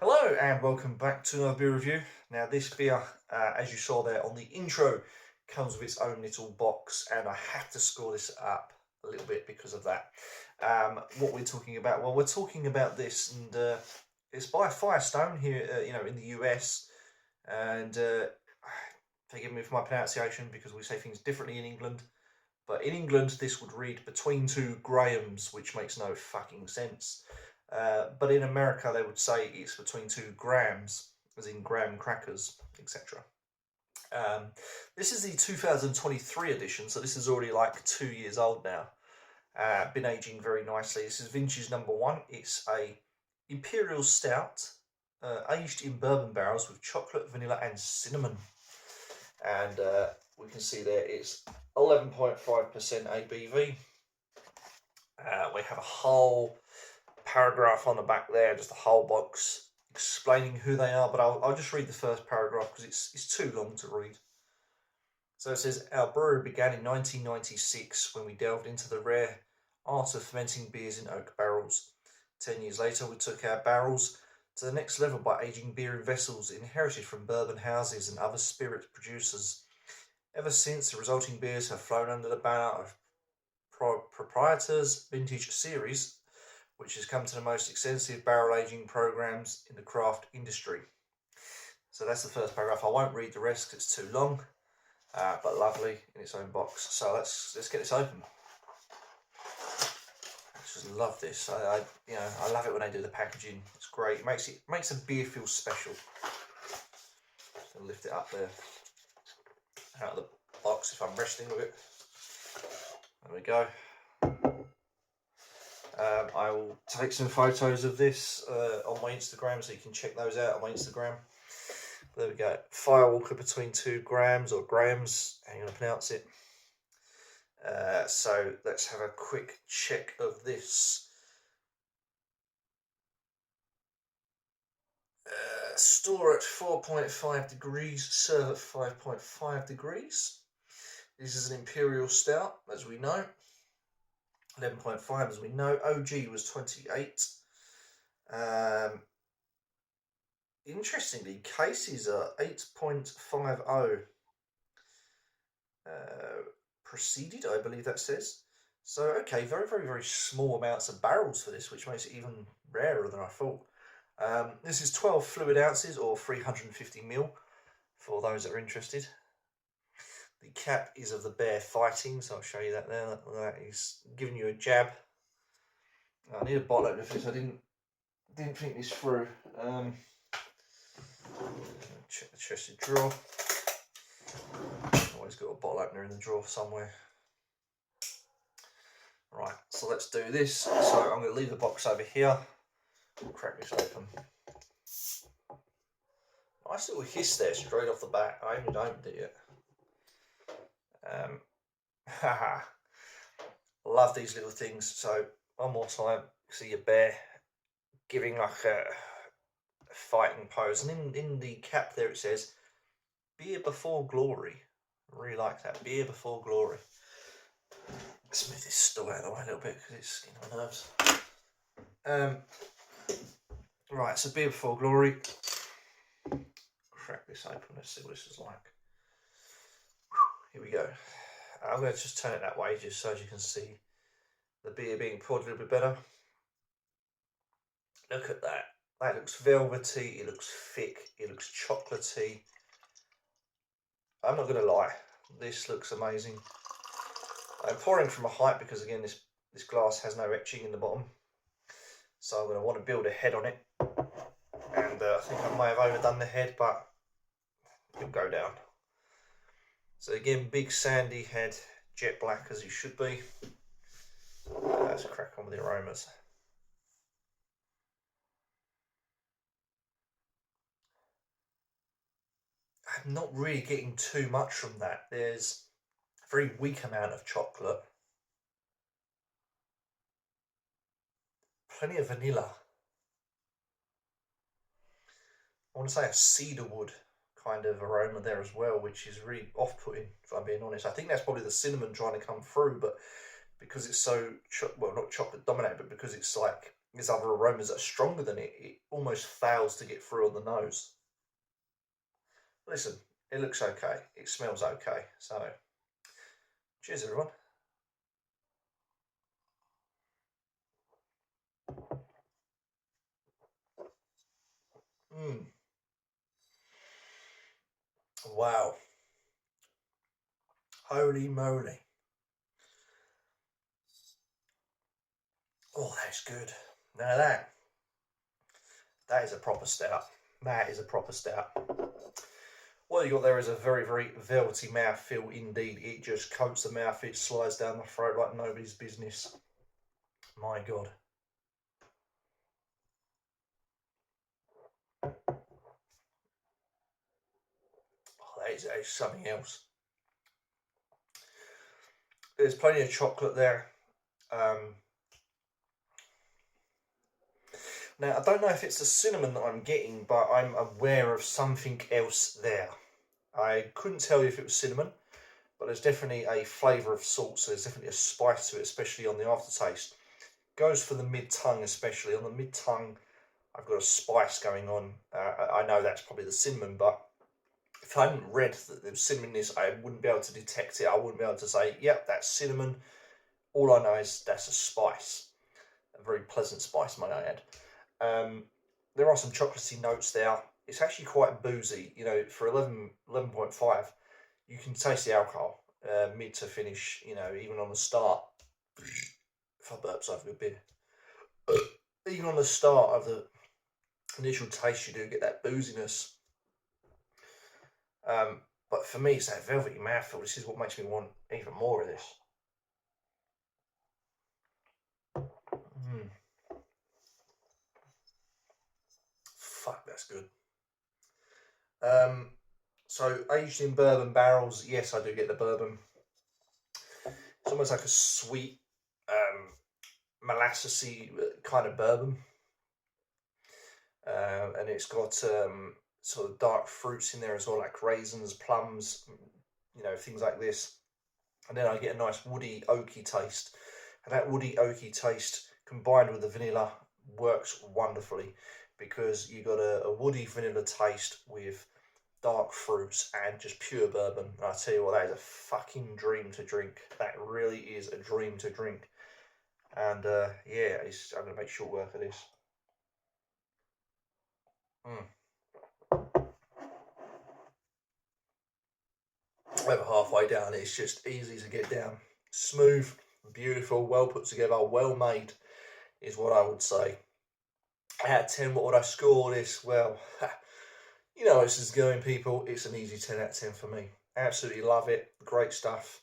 Hello and welcome back to another beer review. Now this beer, as you saw there on the intro, comes with its own little box, and I have to score this up a little bit because of that. What we're talking about? Well, we're talking about this, and it's by Firestone here, in the US. And forgive me for my pronunciation because we say things differently in England. But in England, this would read between two Grahams, which makes no fucking sense. But in America, they would say it's between two grams, as in graham crackers, etc. Um, this is the 2023 edition, so this is already like 2 years old now. Been aging very nicely. This is vintage number one. It's a imperial stout, aged in bourbon barrels with chocolate, vanilla, and cinnamon. And we can see there it's 11.5% ABV. We have a whole paragraph on the back there, just a whole box explaining who they are, but I'll just read the first paragraph because it's too long to read. So it says, our brewery began in 1996 when we delved into the rare art of fermenting beers in oak barrels. 10 years later, we took our barrels to the next level by aging beer in vessels inherited from bourbon houses and other spirit producers. Ever since, the resulting beers have flown under the banner of Proprietors Vintage Series, which has come to the most extensive barrel aging programs in the craft industry. So that's the first paragraph. I won't read the rest because it's too long, but lovely in its own box. So let's get this open. I just love this. I love it when they do the packaging. It's great. It makes a beer feel special. Just gonna lift it up there out of the box if I'm resting with it. There we go. I will take some photos of this on my Instagram, so you can check those out on my Instagram. There we go. Firewalker between two grams, or Grahams, how you going to pronounce it. So let's have a quick check of this. Store at 4.5 degrees, serve at 5.5 degrees. This is an imperial stout, as we know. 11.5, as we know. OG was 28. Interestingly, cases are 8.50. Preceded, I believe that says. So, okay, very, very, very small amounts of barrels for this, which makes it even rarer than I thought. This is 12 fluid ounces, or 350 ml, for those that are interested. The cap is of the bear fighting, so I'll show you that there. That is giving you a jab. I need a bottle opener for this. I didn't think this through. Check the chest of drawer. Always got a bottle opener in the drawer somewhere. Right, so let's do this. So I'm going to leave the box over here. Crack this open. Nice little hiss there straight off the bat. I haven't opened it yet. Haha. Love these little things. So one more time, see a bear giving like a fighting pose, and in the cap there it says beer before glory. I really like that, beer before glory. Let's move this stool out of the way a little bit because it's getting on my nerves. Right, so beer before glory. Crack this open, let's see what this is like. Here we go. I'm going to just turn it that way just so as you can see the beer being poured a little bit better. Look at that. That looks velvety, it looks thick, it looks chocolatey. I'm not going to lie, this looks amazing. I'm pouring from a height because, again, this glass has no etching in the bottom. So I'm going to want to build a head on it. And I think I may have overdone the head, but it'll go down. So again, big sandy head, jet black as you should be. Let's crack on with the aromas. I'm not really getting too much from that. There's a very weak amount of chocolate. Plenty of vanilla. I want to say a cedarwood kind of aroma there as well, which is really off-putting, if I'm being honest. I think that's probably the cinnamon trying to come through, but because it's so, well, not chocolate dominated, but because it's like there's other aromas that are stronger than it. It almost fails to get through on the nose. Listen, it looks okay. It smells okay. So, cheers, everyone. Wow. Holy moly. Oh, that's good. Now that is a proper stout. That is a proper stout. What you got there is a very, very velvety mouthfeel indeed. It just coats the mouth, it slides down the throat like nobody's business. My God. Oh, that is something else. There's plenty of chocolate there. Now, I don't know if it's the cinnamon that I'm getting, but I'm aware of something else there. I couldn't tell you if it was cinnamon, but there's definitely a flavour of salt, so there's definitely a spice to it, especially on the aftertaste. Goes for the mid-tongue, especially. On the mid-tongue, I've got a spice going on. I know that's probably the cinnamon, but if I hadn't read that there was cinnamon in this, I wouldn't be able to detect it. I wouldn't be able to say, yep, that's cinnamon. All I know is that's a spice. A very pleasant spice, might I add. There are some chocolatey notes there. It's actually quite boozy. You know, for 11.5, you can taste the alcohol mid to finish, you know, even on the start. If I burp, so I have a good beer. Even on the start of the initial taste, you do get that booziness. But for me, it's that velvety mouthfeel. This is what makes me want even more of this. Fuck, that's good. So aged in bourbon barrels, yes, I do get the bourbon. It's almost like a sweet, molassesy kind of bourbon. And it's got sort of dark fruits in there as well, like raisins, plums, you know, things like this. And then I get a nice woody, oaky taste. And that woody, oaky taste combined with the vanilla works wonderfully, because you got a woody vanilla taste with dark fruits and just pure bourbon. And I tell you what, that is a fucking dream to drink. That really is a dream to drink. And yeah, I'm going to make short work of this. Over halfway down, it's just easy to get down. Smooth, beautiful, well put together, well made is what I would say. Out of 10, what would I score this? Well, you know this is going, people. It's an easy 10 out of 10 for me. Absolutely love it. Great stuff.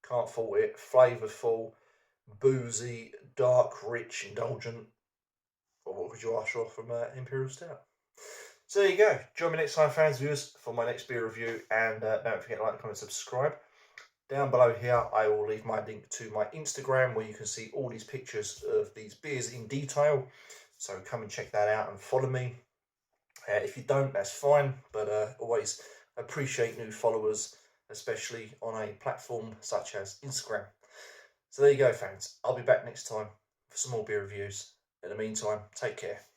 Can't fault it. Flavourful, boozy, dark, rich, indulgent. Well, what could you ask for from Imperial Stout? So there you go. Join me next time, fans, viewers, for my next beer review. And don't forget to like, comment, subscribe. Down below here, I will leave my link to my Instagram, where you can see all these pictures of these beers in detail. So come and check that out and follow me. If you don't, that's fine. But always appreciate new followers, especially on a platform such as Instagram. So there you go, fans. I'll be back next time for some more beer reviews. In the meantime, take care.